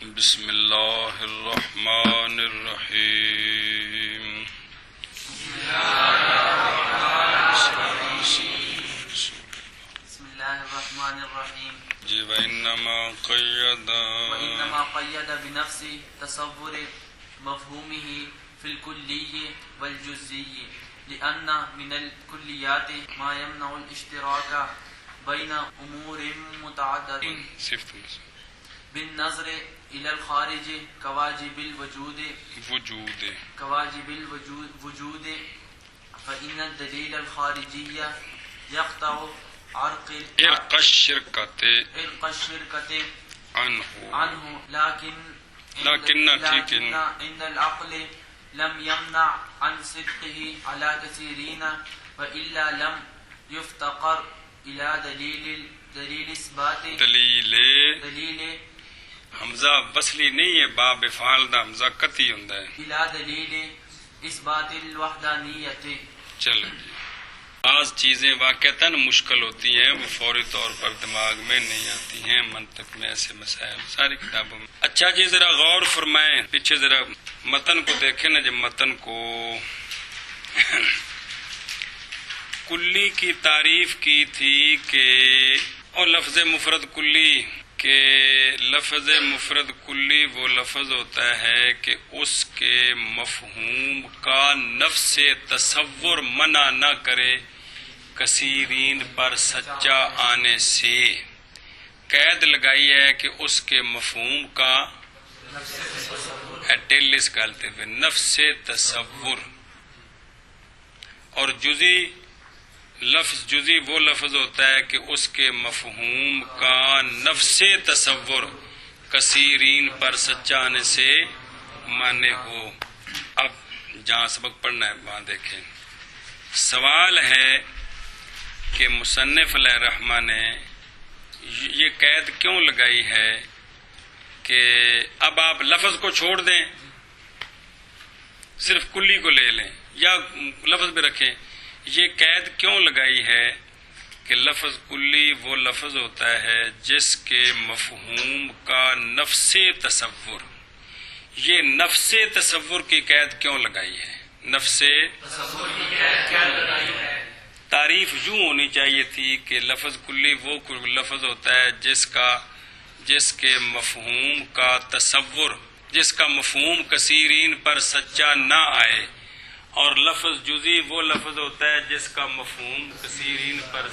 بسم اللہ الرحمن الرحیم. بسم اللہ الرحمن الرحیم. جی وَإِنَّمَا قَيَّدَ بِنَفْسِ تَصَوُّرِ مَفْهُومِهِ فِي الْكُلِّيِّ وَالْجُزْئِيِّ لِأَنَّ مِنَ الْكُلِّيَّاتِ مَا يَمْنَعُ الِاشْتِرَاكَ بَيْنَ أُمُورٍ مُتَعَدِّدَةٍ بالنظر إلى الخارج كواجب الوجود فإن الدليل الخارجي يقطع عرق الشركة عنه لكن عند العقل لم يمنع عن صدقه على كثيرين وإلا لم يفتقر إلى دلیل اثبات دلیل حمزہ وصلی نہیں ہے، باب افعال دا حمزہ قطعی ہوندا ہے. الى دلیل اثبات الوحدانیت. چلو جی، بعض چیزیں واقعتاً مشکل ہوتی ہیں، وہ فوری طور پر دماغ میں نہیں آتی ہیں. منطق میں ایسے مسائل ساری کتابوں میں. اچھا جی، ذرا غور فرمائیں، پیچھے ذرا متن کو دیکھیں نا. جب متن کو کلی کی تعریف کی تھی کہ اور لفظ مفرد کلی، کہ لفظ مفرد کلی وہ لفظ ہوتا ہے کہ اس کے مفہوم کا نفس تصور منع نہ کرے کثیرین پر سچا آنے سے. قید لگائی ہے کہ اس کے مفہوم کا ایٹیلس کرتے ہوئے نفس تصور. اور جزی لفظ جزی وہ لفظ ہوتا ہے کہ اس کے مفہوم کا نفس تصور کثیرین پر سچا آنے سے مانے ہو. اب جہاں سبق پڑھنا ہے وہاں دیکھیں. سوال ہے کہ مصنف علیہ الرحمہ نے یہ قید کیوں لگائی ہے کہ اب آپ لفظ کو چھوڑ دیں، صرف کلی کو لے لیں یا لفظ بھی رکھیں. یہ قید کیوں لگائی ہے کہ لفظ کلی وہ لفظ ہوتا ہے جس کے مفہوم کا نفس تصور. یہ نفس تصور کی قید کیوں لگائی ہے؟ نفس تصور کی قید کیا لگائی ہے؟ تعریف یوں ہونی چاہیے تھی کہ لفظ کلی وہ لفظ ہوتا ہے جس کے مفہوم کا تصور، جس کا مفہوم کثیرین پر سچا نہ آئے. اور لفظ جزی وہ لفظ ہوتا ہے جس کا مفہوم کثیرین پر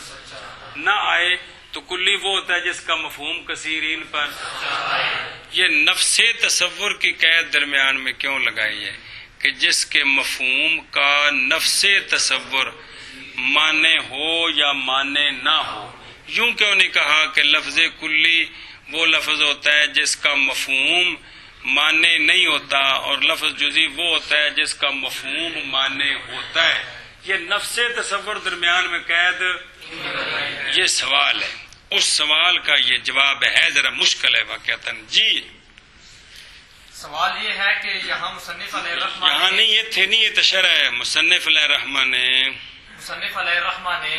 نہ آئے. تو کلی وہ ہوتا ہے جس کا مفہوم کثیرین پر آئے. یہ نفس تصور کی قید درمیان میں کیوں لگائی ہے کہ جس کے مفہوم کا نفس تصور مانے ہو یا مانے نہ ہو. یوں کیوں نہیں کہا کہ لفظ کلی وہ لفظ ہوتا ہے جس کا مفہوم مانے نہیں ہوتا اور لفظ جزی وہ ہوتا ہے جس کا مفہوم مانے ہوتا ہے؟ یہ نفس تصور درمیان میں قید، یہ سوال ہے. اس سوال کا یہ جواب ہے، ذرا مشکل ہے واقعتاً. جی سوال یہ ہے کہ یہاں مصنف علیہ الرحمہ یہاں نہیں، یہ تھے نہیں، یہ تشرح ہے. مصنف علیہ الرحمہ نے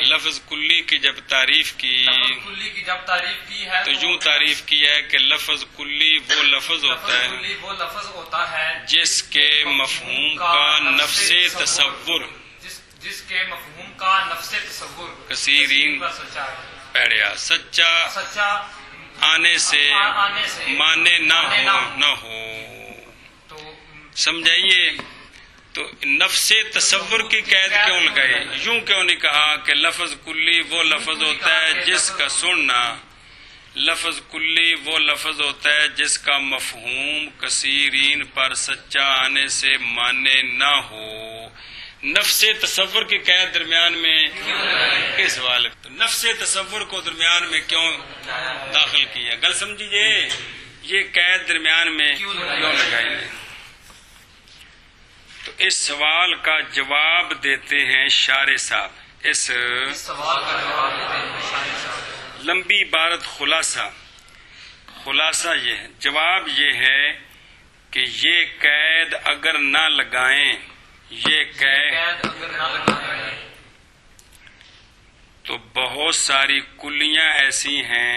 لفظ کلی کی جب تعریف کی تو یوں تعریف کی ہے کہ لفظ کلی وہ لفظ ہوتا ہے جس کے مفہوم کا نفس تصور کثیرین پیڑیا سچا آنے سے مانے نہ ہو. سمجھائیے. تو نفس تصور کی قید کیوں لگائی؟ یوں کیوں نہیں کہا کہ لفظ کلی وہ لفظ ہوتا ہے جس کا سننا، لفظ کلی وہ لفظ ہوتا ہے جس کا مفہوم کثیرین پر سچا آنے سے مانے نہ ہو. نفس تصور کی قید درمیان میں کس سوال ہے؟ نفس تصور کو درمیان میں کیوں داخل کیا؟ گل سمجھیے، یہ قید درمیان میں کیوں لگائی ہے؟ تو اس سوال کا جواب دیتے ہیں شارح صاحب. اس سوال کا جواب دیتے ہیں شارح صاحب. لمبی عبارت خلاصہ یہ ہے، جواب یہ ہے کہ یہ قید اگر نہ لگائیں، تو بہت ساری کلیاں ایسی ہیں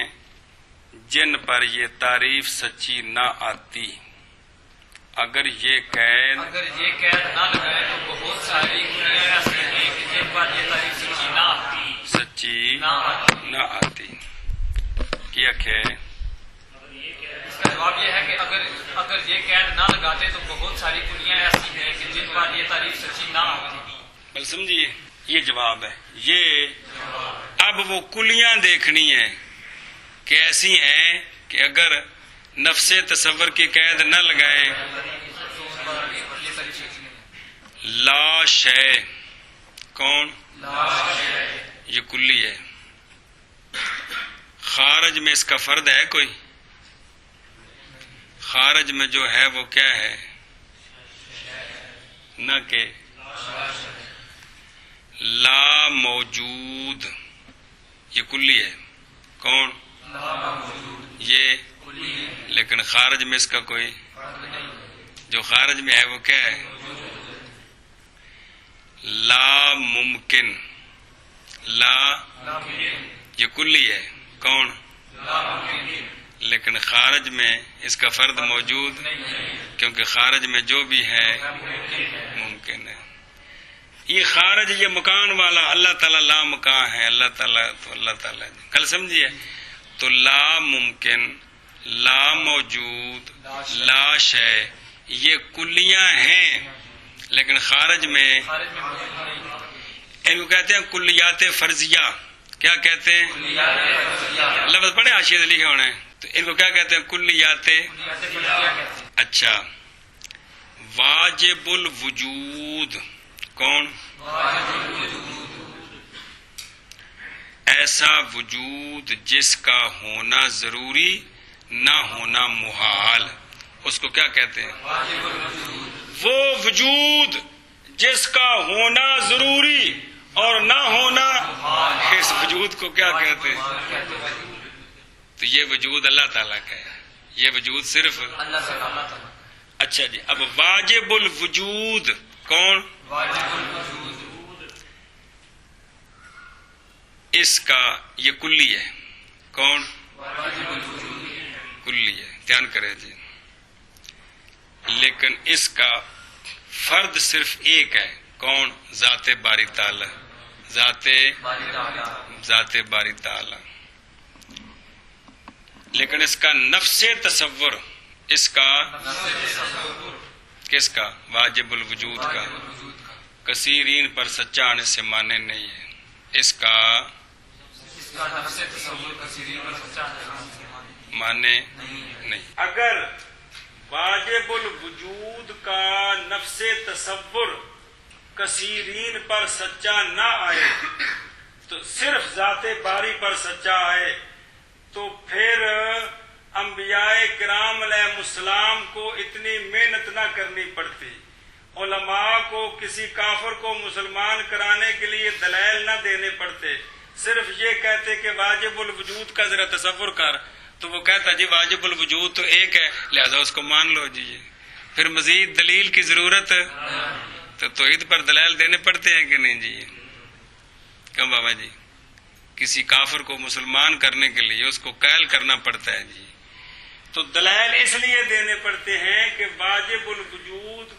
جن پر یہ تعریف سچی نہ آتی. اگر یہ قید نہ لگائے تو بہت ساری ایسی ہیں کہ جن پر یہ تعریف سچی نہ آتی. کیا کہ اس کا جواب یہ ہے کہ اگر یہ قید نہ لگاتے تو بہت ساری کلیاں ایسی ہیں کہ جن پر یہ تعریف سچی نہ آتی. بل سمجھیے یہ جواب ہے. یہ اب وہ کلیاں دیکھنی ہیں کہ ایسی ہیں کہ اگر نفس تصور کی قید نہ لگائے. لا شے کون؟ یہ کلی ہے. خارج میں اس کا فرد ہے کوئی؟ خارج میں جو ہے وہ کیا ہے؟ نہ کہ لا موجود یہ کلی ہے. کون؟ یہ. لیکن خارج میں اس کا کوئی جو خارج میں ہے وہ کیا ہے؟ لا ممکن. لا یہ کلی ہے. کون؟ لیکن خارج میں اس کا فرد موجود کیونکہ خارج میں جو بھی ہے ممکن ہے. یہ خارج یہ مکان والا اللہ تعالیٰ لا مکان ہے. اللہ تعالیٰ تو اللہ تعالیٰ کل سمجھیے. تو لا ممکن لا موجود لا شے یہ کلیاں ہیں لیکن خارج میں ان کو کہتے ہیں کلیات فرضیہ. کیا کہتے ہیں؟ لفظ پڑھے حاشیے سے لکھے ہونے. تو ان کو کیا کہتے ہیں؟ کلیات. اچھا واجب الوجود کون؟ ایسا وجود جس کا ہونا ضروری نہ ہونا محال. اس کو کیا کہتے ہیں؟ وہ وجود جس کا ہونا ضروری اور نہ ہونا اس وجود کو کیا کہتے ہیں؟ تو یہ وجود اللہ تعالیٰ کا ہے. یہ وجود صرف اللہ سے اللہ تعالیٰ. اچھا جی. اب واجب الوجود کون؟ اس کا یہ کلی ہے. کون؟ کلی ہے. دھیان کرے جی. لیکن اس کا فرد صرف ایک ہے. کون؟ ذات باری تعالی. ذات باری تعالی. لیکن اس کا نفس تصور اس کا کس کا؟ واجب الوجود کا. کثیرین پر سچا آنے سے مانے نہیں ہے. اس کا مانے نہیں. اگر واجب الوجود کا نفس تصور کثیرین پر سچا نہ آئے تو صرف ذات باری پر سچا آئے تو پھر انبیاء کرام علیہ السلام کو اتنی محنت نہ کرنی پڑتی. علماء کو کسی کافر کو مسلمان کرانے کے لیے دلائل نہ دینے پڑتے. صرف یہ کہتے کہ واجب الوجود کا ذرا تصور کر تو وہ کہتا جی واجب الوجود تو ایک ہے لہذا اس کو مان لو جی. پھر مزید دلیل کی ضرورت تو توحید پر دلائل دینے پڑتے ہیں کہ نہیں جی؟ کیوں بابا جی؟ کسی کافر کو مسلمان کرنے کے لیے اس کو قائل کرنا پڑتا ہے جی. تو دلائل اس لیے دینے پڑتے ہیں کہ واجب الوجود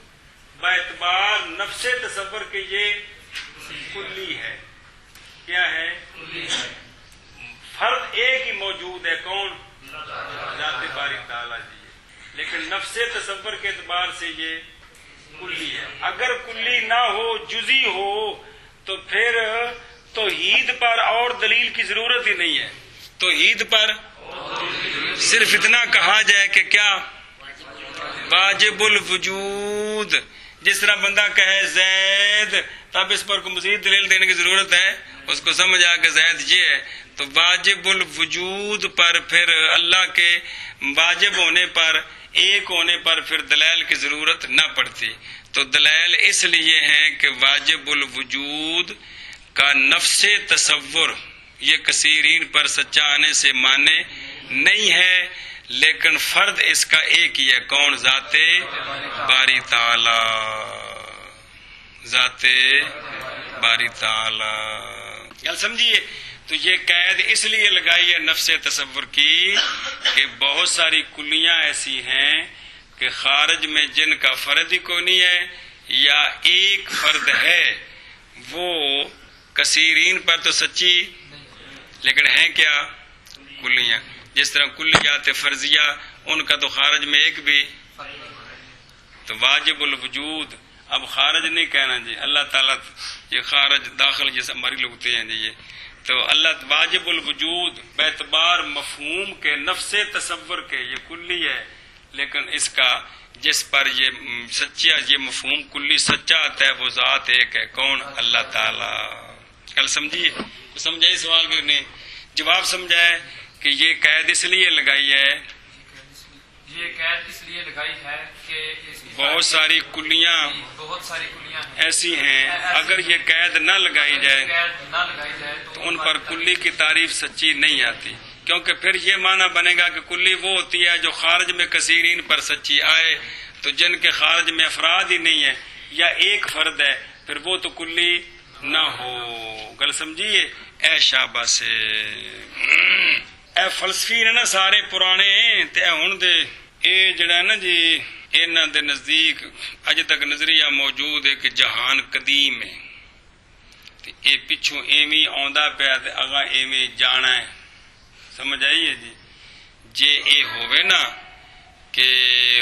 باعتبار نفس تصور کے یہ کلی ہے. کیا ہے؟ فرد ایک ہی موجود ہے. کون؟ ذات باری تعالیٰ جی. لیکن نفس تصور کے اعتبار سے یہ کلی ہے. اگر کلی نہ ہو جزئی ہو تو پھر توحید پر اور دلیل کی ضرورت ہی نہیں ہے. توحید پر صرف اتنا کہا جائے کہ کیا؟ واجب الوجود. جس طرح بندہ کہے زید تب اس پر کوئی مزید دلیل دینے کی ضرورت ہے. اس کو سمجھ آ کہ زید یہ ہے. تو واجب الوجود پر پھر اللہ کے واجب ہونے پر ایک ہونے پر پھر دلائل کی ضرورت نہ پڑتی. تو دلائل اس لیے ہیں کہ واجب الوجود کا نفس تصور یہ کثیرین پر سچا آنے سے مانے نہیں ہے لیکن فرد اس کا ایک ہی ہے. کون؟ ذات باری تعالی. ذات باری تعالی. گل سمجھیے. تو یہ قید اس لیے لگائی ہے نفس تصور کی کہ بہت ساری کلیاں ایسی ہیں کہ خارج میں جن کا فرد ہی کوئی نہیں ہے یا ایک فرد ہے، وہ کثیرین پر تو سچی لیکن ہیں کیا کلیاں. جس طرح کلیات فرضیہ ان کا تو خارج میں ایک بھی. تو واجب الوجود اب خارج نہیں کہنا جی، اللہ تعالیٰ یہ خارج داخل جیسے ہماری لگتے ہیں جی. یہ تو اللہ واجب الوجود باعتبار مفہوم کے نفس تصور کے یہ کلی ہے، لیکن اس کا جس پر یہ سچا یہ مفہوم کلی سچا آتا ہے وہ ذات ایک ہے. کون؟ اللہ تعالیٰ. کل سمجھیے سمجھائے سوال بھی نہیں جواب سمجھائے کہ یہ قید اس لیے لگائی ہے، یہ قید اس لیے لگائی ہے کہ بہت ساری کلیاں ایسی ہیں اگر یہ قید نہ لگائی جائے تو ان پر کلی کی تعریف سچی نہیں آتی، کیونکہ پھر یہ معنی بنے گا کہ کلی وہ ہوتی ہے جو خارج میں کثیرین پر سچی آئے، تو جن کے خارج میں افراد ہی نہیں ہے یا ایک فرد ہے پھر وہ تو کلی نہ ہو. گل سمجھیے. اے شاباش سے اے فلسفی نے نا سارے پرانے تے ہن دے اے جڑا نا جی انہاں دے نزدیک اج تک نظریہ موجود ہے کہ جہان قدیم ہے تے اے پچھوں ایویں آندا پیا تے اگاں ایویں جانا ہے. سمجھ آئیے جی. جے اے ہوئے نا کہ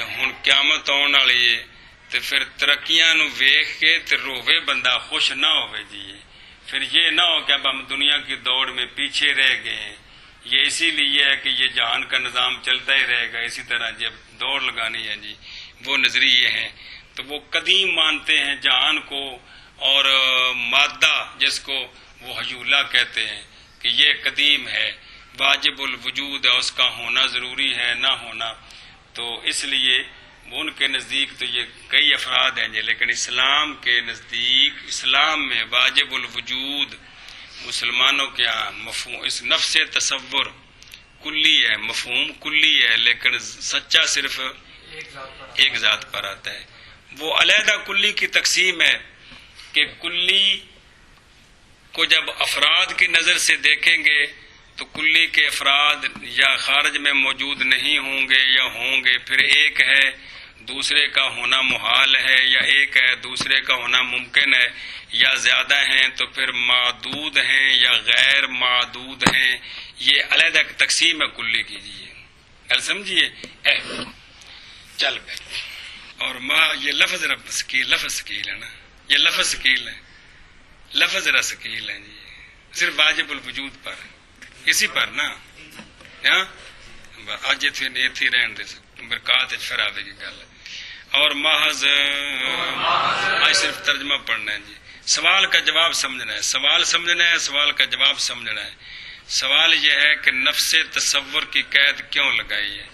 ہن قیامت آن والی ہے تے پھر ترقیاں نو ویکھ کے تے روے بندہ خوش نہ ہوئے جی. پھر یہ نہ ہو کہ اب ہم دنیا کی دوڑ میں پیچھے رہ گئے ہیں، یہ اسی لیے ہے کہ یہ جہان کا نظام چلتا ہی رہے گا اسی طرح جب دوڑ لگانی ہے جی. وہ نظریے ہیں تو وہ قدیم مانتے ہیں جہان کو، اور مادہ جس کو وہ حیولہ کہتے ہیں کہ یہ قدیم ہے، واجب الوجود ہے، اس کا ہونا ضروری ہے نہ ہونا. تو اس لیے ان کے نزدیک تو یہ کئی افراد ہیں جی. لیکن اسلام کے نزدیک اسلام میں واجب الوجود مسلمانوں کے مفہوم اس نفس تصور کلی ہے، مفہوم کلی ہے، لیکن سچا صرف ایک ذات پر آتا ہے. وہ علیحدہ کلی کی تقسیم ہے کہ کلی کو جب افراد کی نظر سے دیکھیں گے تو کلی کے افراد یا خارج میں موجود نہیں ہوں گے یا ہوں گے، پھر ایک ہے دوسرے کا ہونا محال ہے یا ایک ہے دوسرے کا ہونا ممکن ہے، یا زیادہ ہیں تو پھر معدود ہیں یا غیر معدود ہیں. یہ علیحدہ تقسیم ہے کلی کیجیے. گل سمجھیے. چل گئے. اور یہ لفظ رب سکیل، لفظ سکیل ہے نا، یہ لفظ سکیل ہے، لفظ ذرا سکیل ہے جی. صرف واجب الوجود پر اسی پر نا اج اتھی رہن دے برکات پھر آئے گی گل. اور محض آج صرف ترجمہ پڑھنا ہے جی. سوال کا جواب سمجھنا ہے، سوال سمجھنا ہے، سوال کا جواب سمجھنا ہے. سوال یہ ہے کہ نفس تصور کی قید کیوں لگائی ہے.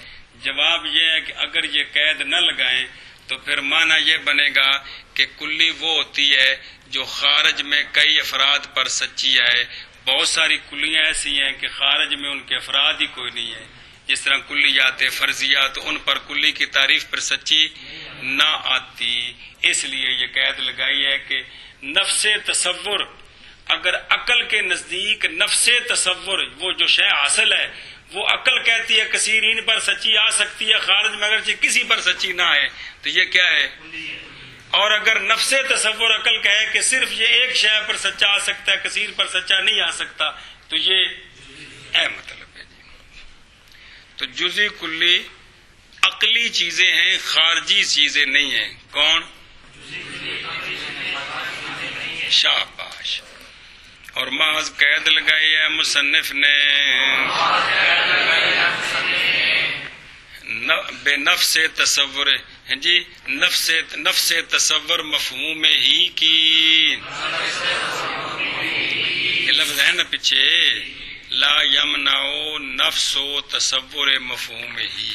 جواب یہ ہے کہ اگر یہ قید نہ لگائیں تو پھر معنی یہ بنے گا کہ کلی وہ ہوتی ہے جو خارج میں کئی افراد پر سچی آئے. بہت ساری کلیاں ایسی ہیں کہ خارج میں ان کے افراد ہی کوئی نہیں ہے، جس طرح کلیات فرضیات ان پر کلی کی تعریف پر سچی نہ آتی. اس لیے یہ قید لگائی ہے کہ نفس تصور اگر عقل کے نزدیک نفس تصور وہ جو شے حاصل ہے وہ عقل کہتی ہے کثیرین پر سچی آ سکتی ہے، خارج میں اگرچہ کسی پر سچی نہ آئے تو یہ کیا ہے. اور اگر نفس تصور عقل کہے کہ صرف یہ ایک شے پر سچا آ سکتا ہے کثیر پر سچا نہیں آ سکتا تو یہ مطلب ہے جی. تو جزئی کلی عقلی چیزیں ہیں، خارجی چیزیں نہیں ہیں. کون؟ شاباش. اور محض قید لگائی ہے مصنف نے بے نفس تصور جی، نفس تصور مفہوم ہی کی. یہ لفظ ہے نا پیچھے، لا یمنعو نفس و تصور مفہوم ہی.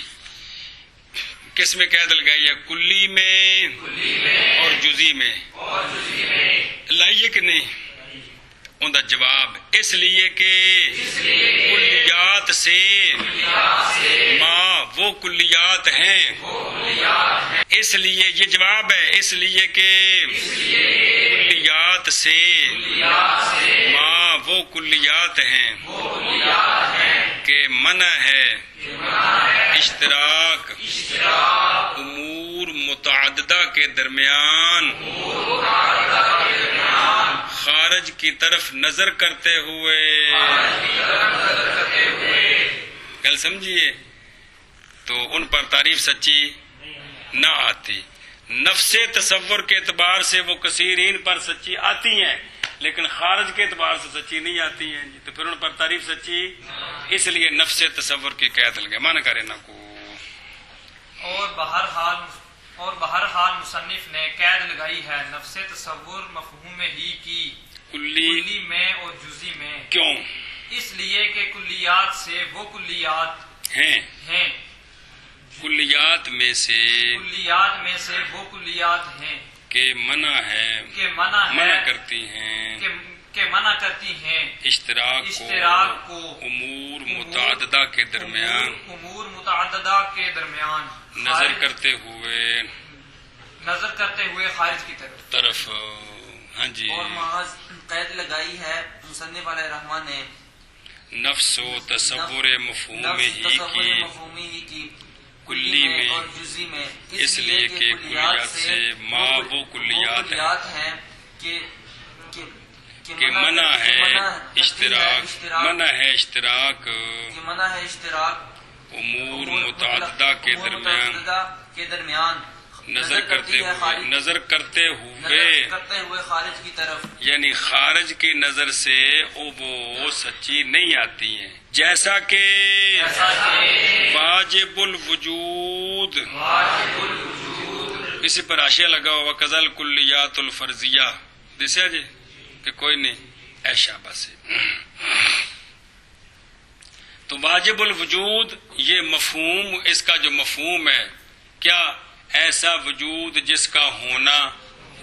کس میں قید لگائی ہے؟ کلی میں اور جزئی میں. لائیے کہ نہیں؟ ان کا جواب اس لیے کہ کلیات سے ماں وہ کلیات ہیں، اس لیے یہ جواب ہے. اس لیے کہ کلیات سے ماں وہ کلیات ہیں کہ منع ہے اشتراک امور متعددہ کے درمیان خارج کی طرف نظر کرتے ہوئے. گل سمجھیے؟ تو ان پر تعریف سچی نہ آتی. نفس تصور کے اعتبار سے وہ کثیرین پر سچی آتی ہیں لیکن خارج کے اعتبار سے سچی نہیں آتی ہیں جی. تو پھر ان پر تعریف سچی اس لیے نفس تصور کی قید لگے مانا کرے نہ کو. اور بہرحال مصنف نے قید لگائی ہے نفس تصور مفہوم ہی کی کلی میں اور جزی میں. کیوں؟ اس لیے کہ کلیات سے وہ کلیات ہیں کلیات میں سے وہ کلیات ہیں کہ منع کرتی ہیں اشتراک کو امور متعددہ کے درمیان نظر کرتے ہوئے خارج کی طرف. ہاں جی. اور محض قید لگائی ہے مصنف علیہ الرحمن نے نفس و تصور مفہوم ہی کی کلی میں اور جزی میں اس لیے کہ کلیات سے ما وہ کلیات ہیں کہ منع ہے اشتراک امور متعددہ کے درمیان نظر کرتے ہوئے خارج کی طرف یعنی خارج کی نظر سے وہ سچی نہیں آتی ہیں. جیسا کہ واجب الوجود اسی پر حاشیہ لگا ہوا کذل کلیات الفرضیہ دیسا جی کہ کوئی نہیں ایشا بس. تو واجب الوجود یہ مفہوم اس کا جو مفہوم ہے کیا ایسا وجود جس کا ہونا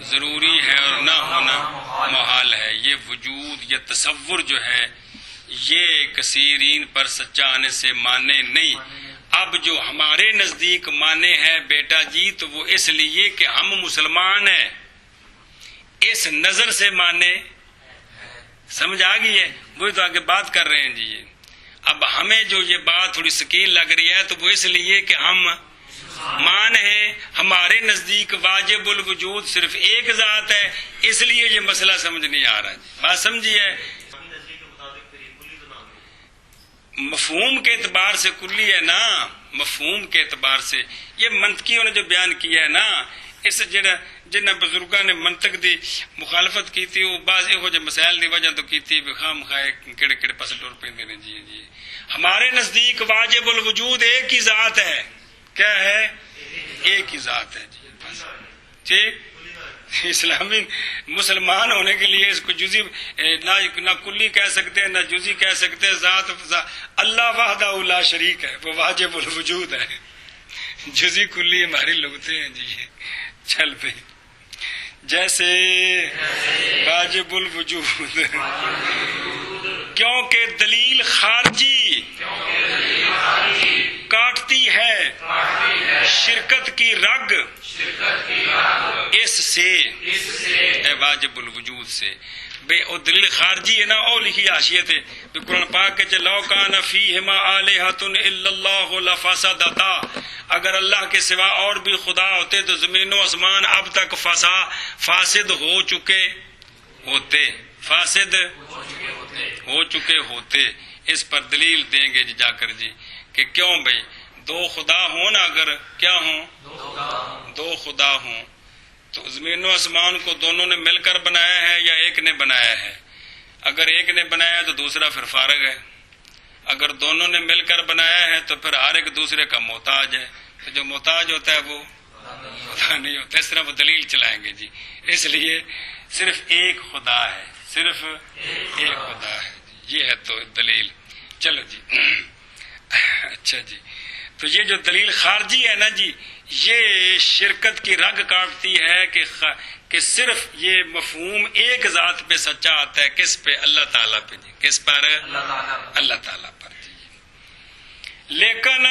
ضروری ہے اور نہ ہونا محال ہے. یہ وجود یہ تصور جو ہے یہ کثیرین پر سچا آنے سے مانے نہیں. اب جو ہمارے نزدیک مانے ہے بیٹا جی تو وہ اس لیے کہ ہم مسلمان ہیں اس نظر سے مانے. سمجھ آ گئی ہے؟ وہی تو آگے بات کر رہے ہیں جی. اب ہمیں جو یہ بات تھوڑی سکیل لگ رہی ہے تو وہ اس لیے کہ ہم مان ہے ہمارے نزدیک واجب الوجود صرف ایک ذات ہے اس لیے یہ مسئلہ سمجھ نہیں آ رہا. بات سمجھیے؟ مفہوم کے اعتبار سے کلی ہے نا. مفہوم کے اعتبار سے یہ منطقیوں نے جو بیان کیا ہے نا اس جن بزرگاں نے منطق دی مخالفت کی تھی وہ بعض یہو جہ مسائل دی وجہ تو کی تھی خام خائے کڑے کڑے پس ٹور پہ جی جی. ہمارے نزدیک واجب الوجود ایک ہی ذات ہے. کیا ہے؟ ایک ہی ذات ہے جی. ٹھیک. اسلامی مسلمان ہونے کے لیے اس کو جزی نہ کلی کہہ سکتے ہیں نہ جزی کہہ سکتے ہیں. ذات اللہ وحدہ لا شریک ہے وہ واجب الوجود ہے. جزی کلی ہماری لغتیں ہیں جی. چل پہ جیسے واجب الوجود کیونکہ دلیل خارجی کاٹتی ہے شرکت کی رگ اس سے واجب الوجود سے. بے او دلیل خارجی ہے نا او لکھی حاشیہ تھے قرآن پاک کے لو کان فیہما آلہۃ الا اللہ لفسدتا. اگر اللہ کے سوا اور بھی خدا ہوتے تو زمین و آسمان اب تک فاسد ہو چکے ہوتے. اس پر دلیل دیں گے جی جا کر جی کہ کیوں بھائی دو خدا ہوں نا اگر کیا ہوں دو خدا ہوں تو زمین و آسمان کو دونوں نے مل کر بنایا ہے یا ایک نے بنایا ہے؟ اگر ایک نے بنایا ہے تو دوسرا پھر فارغ ہے. اگر دونوں نے مل کر بنایا ہے تو پھر ہر ایک دوسرے کا محتاج ہے. تو جو محتاج ہوتا ہے وہ خدا نہیں ہوتا. اس طرح وہ دلیل چلائیں گے جی. اس لیے صرف ایک خدا ہے یہ ہے تو دلیل. چلو جی اچھا جی. تو یہ جو دلیل خارجی ہے نا جی یہ شرکت کی رگ کاٹتی ہے کہ صرف یہ مفہوم ایک ذات پہ سچا آتا ہے. کس پہ؟ اللہ تعالیٰ پہ جی. کس پر؟ اللہ تعالیٰ پر جی. لیکن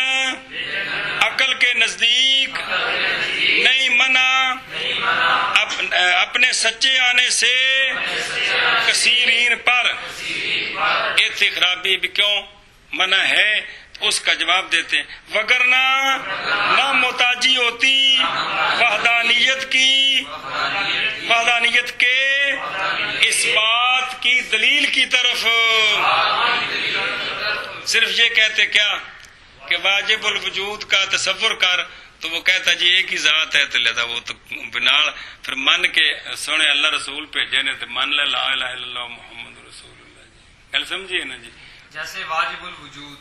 عقل کے نزدیک نہیں منع. اب اپنے سچے آنے سے کثیرین پر ایتھی خرابی بھی کیوں منع ہے؟ اس کا جواب دیتے ہیں وگرنہ نہ محتاجی ہوتی وحدانیت کے اس بات کی دلیل کی طرف. صرف یہ کہتے کیا کہ واجب الوجود کا تصور کر تو وہ کہتا جی ایک ہی ذات ہے، تو لہذا وہ تو بنا پھر من کے سونے اللہ رسول بھیجے نے تو من لا الہ الا اللہ محمد رسول اللہ. جی گل سمجھیے نا جی. جیسے واجب الوجود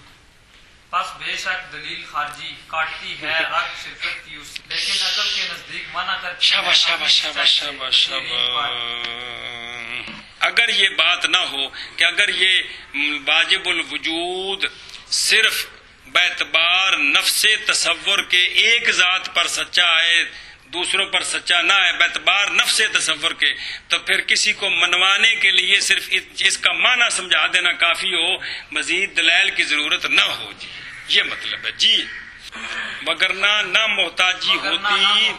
پس بے شک دلیل خارجی کاٹتی ہے رگ شرکت کی اس، لیکن عقل کے نزدیک منع کرتی ہے. شاباش شاباش شاباش شاباش شاباش. اگر یہ بات نہ ہو کہ اگر یہ واجب الوجود صرف باعتبار نفس تصور کے ایک ذات پر سچا ہے، دوسروں پر سچا نہ ہے، باعتبار نفس تصور کے، تو پھر کسی کو منوانے کے لیے صرف اس کا معنی سمجھا دینا کافی ہو، مزید دلائل کی ضرورت نہ ہو. جی یہ مطلب ہے. جی وگرنہ نہ محتاجی ہوتی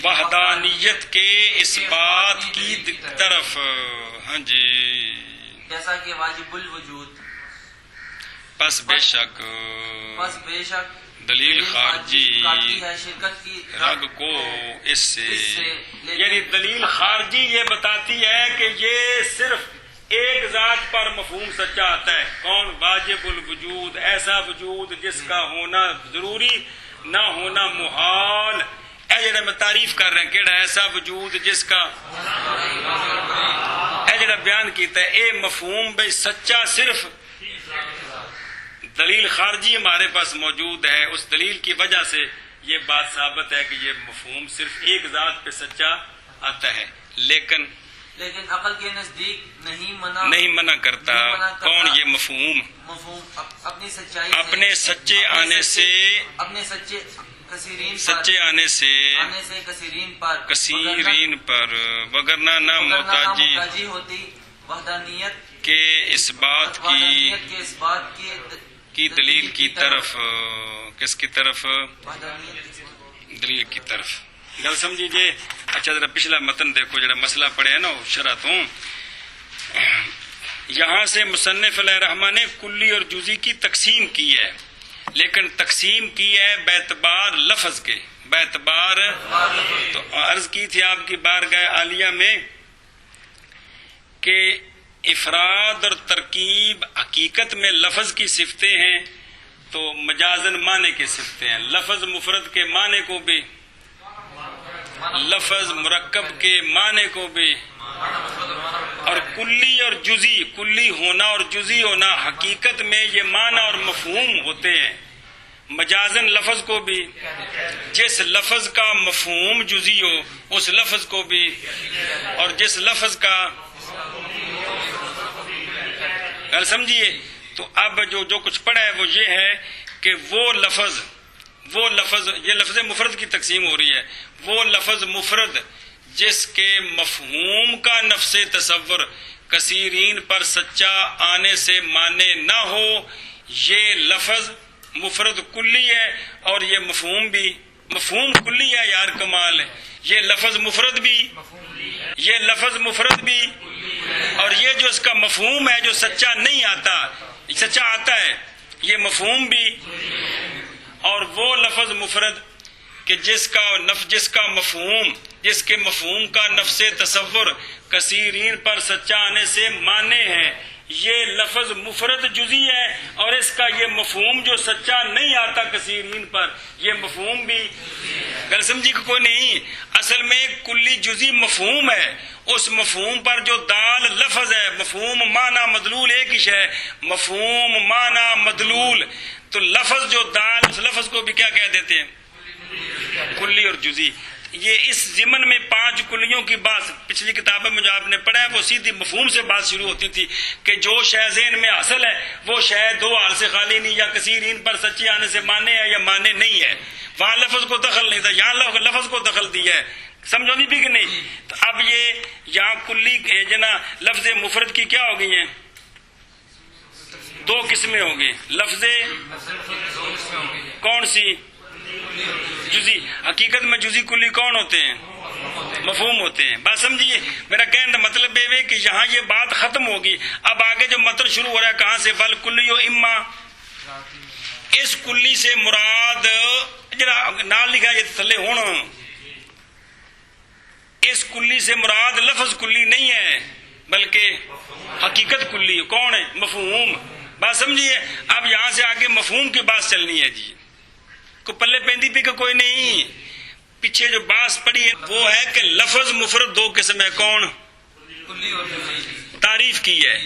وحدانیت کے اس بات کی طرف. ہاں جی جیسا کہ واجب الوجود پس بے شک دلیل خارجی ہے شرکت کی رگ کو اس سے، یعنی دلیل خارجی یہ بتاتی ہے کہ یہ صرف ایک ذات پر مفہوم سچا آتا ہے. کون؟ واجب الوجود، ایسا وجود جس کا ہونا ضروری نہ ہونا محال. اے جڑا میں تعریف کر رہے ہیں کیڑا ایسا وجود جس کا اے جڑا بیان کیتا ہے اے مفہوم بھئی سچا صرف دلیل خارجی ہمارے پاس موجود ہے. اس دلیل کی وجہ سے یہ بات ثابت ہے کہ یہ مفہوم صرف ایک ذات پہ سچا آتا ہے، لیکن عقل کے نزدیک نہیں منع کرتا. کون؟ یہ مفہوم اپنی سچائی اپنے سچے آنے سے سچے آنے سے کثیرین پر وگرنہ نہ محتاجی ہوتی وحدانیت کے اس بات کی دلیل کی طرف. کس کی طرف؟ دلیل کی طرف. گل سمجھیے. اچھا ذرا پچھلا متن دیکھو جڑا مسئلہ پڑھے ہے نا شرح تو یہاں سے مصنف علیہ الرحمہ نے کلی اور جزئی کی تقسیم کی ہے، لیکن تقسیم کی ہے باعتبار لفظ کے، باعتبار. تو عرض کی تھی آپ کی بارگاہ عالیہ میں کہ افراد اور ترکیب حقیقت میں لفظ کی صفتیں ہیں تو مجازن معنی کی صفتیں ہیں. لفظ مفرد کے معنی کو بھی، لفظ مرکب کے معنی کو بھی، اور کلی اور جزئی، کلی ہونا اور جزئی ہونا حقیقت میں یہ معنی اور مفہوم ہوتے ہیں. مجازن لفظ کو بھی، جس لفظ کا مفہوم جزئی ہو اس لفظ کو بھی، اور جس لفظ کا سمجھیے. تو اب جو کچھ پڑھا ہے وہ یہ ہے کہ وہ لفظ یہ لفظ مفرد کی تقسیم ہو رہی ہے. وہ لفظ مفرد جس کے مفہوم کا نفس تصور کثیرین پر سچا آنے سے مانے نہ ہو، یہ لفظ مفرد کلی ہے اور یہ مفہوم بھی مفہوم کلی ہے. یار کمال ہے. یہ لفظ مفرد بھی، یہ لفظ مفرد بھی، اور یہ جو اس کا مفہوم ہے جو سچا نہیں آتا، سچا آتا ہے، یہ مفہوم بھی. اور وہ لفظ مفرد کہ جس کے مفہوم کا نفس تصور کثیرین پر سچا آنے سے مانے ہیں، یہ لفظ مفرد جزئی ہے، اور اس کا یہ مفہوم جو سچا نہیں آتا کثیرین پر، یہ مفہوم بھی. گل سمجھی کہ کوئی نہیں؟ اصل میں کلی جزئی مفہوم ہے، اس مفہوم پر جو دال لفظ ہے، مفہوم معنی مدلول ایک ہی ہے، مفہوم معنی مدلول. تو لفظ جو دال، اس لفظ کو بھی کیا کہہ دیتے ہیں؟ کلی اور جزئی. یہ اس ضمن میں 5 کلیوں کی بات پچھلی کتابوں میں جو آپ نے پڑھا ہے وہ سیدھی مفہوم سے بات شروع ہوتی تھی کہ جو شے ذہن میں اصل ہے وہ شے 2 حال سے خالی نہیں، یا کثیرین پر سچی آنے سے مانے ہے یا مانے نہیں ہے. وہاں لفظ کو دخل نہیں تھا، یہاں لفظ کو دخل دیا ہے. سمجھو نہیں بھی کہ نہیں؟ تو اب یہ یہاں کلی جنا لفظ مفرد کی کیا ہو گئی ہیں؟ 2 قسمیں ہو گئی. لفظ کون سی؟ جزئی. حقیقت میں جزئی کلی کون ہوتے ہیں؟ مفہوم ہوتے ہیں. بات سمجھیے میرا کہنے کا مطلب یہ ہے کہ یہاں یہ بات ختم ہوگی. اب آگے جو مطلب شروع ہو رہا ہے کہاں سے؟ بل کلی و اما. اس کلی سے مراد جرا نال لکھا یہ تھلے ہونا، اس کلی سے مراد لفظ کلی نہیں ہے بلکہ حقیقت کلی. کون ہے؟ مفہوم. بات سمجھیے. اب یہاں سے آگے مفہوم کی بات چلنی ہے جی. کو پلے پیندی پی کا کوئی نہیں. پیچھے جو بات پڑی ہے وہ ہے کہ لفظ مفرد دو قسم ہے. کون؟ کلی اور جزئی. تعریف کی ہے.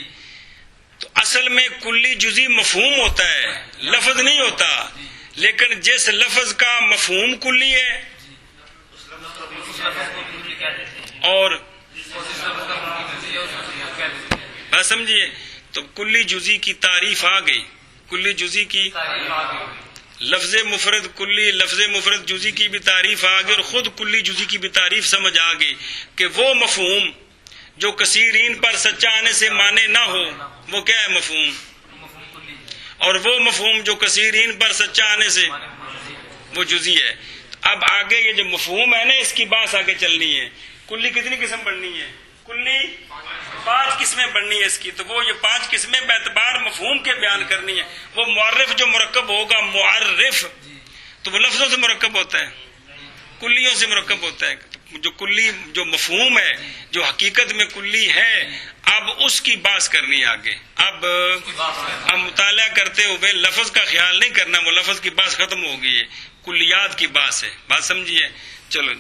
تو اصل میں کلی جزئی مفہوم ہوتا ہے، لفظ نہیں ہوتا. لیکن جس لفظ کا مفہوم کلی ہے اس لفظ کو کلی کہہ دیتے ہیں، اور اس لفظ کا مفہوم جزئی ہے اس کو کہہ دیتے ہیں. بات سمجھیے. تو کلی جزئی کی تعریف آ گئی. کلی جزئی کی تعریف آ گئی. لفظ مفرد کلی، لفظ مفرد جزئی کی بھی تعریف آ گئی، اور خود کلی جزئی کی بھی تعریف سمجھ آ گئی کہ وہ مفہوم جو کثیرین پر سچا آنے سے مانے نہ ہو وہ کیا ہے؟ مفہوم. مفہوم کلی اور وہ مفہوم جو کثیرین پر سچا آنے سے وہ جزئی ہے. اب آگے یہ جو مفہوم ہے نا اس کی بات آگے چلنی ہے. کلی کتنی قسم بڑھنی ہے؟ کلی 5 قسمیں بڑھنی ہے اس کی. تو وہ یہ 5 قسمیں باعتبار مفہوم کے بیان کرنی ہے. وہ معرف جو مرکب ہوگا معرف تو وہ لفظوں سے مرکب ہوتا ہے، کلیوں سے مرکب ہوتا ہے. جو کلی جو مفہوم ہے جو حقیقت میں کلی ہے اب اس کی بات کرنی ہے آگے. اب مطالعہ کرتے ہوئے لفظ کا خیال نہیں کرنا، وہ لفظ کی بات ختم ہو گئی ہے، کلیات کی بات ہے. بات سمجھیے. چلو جی.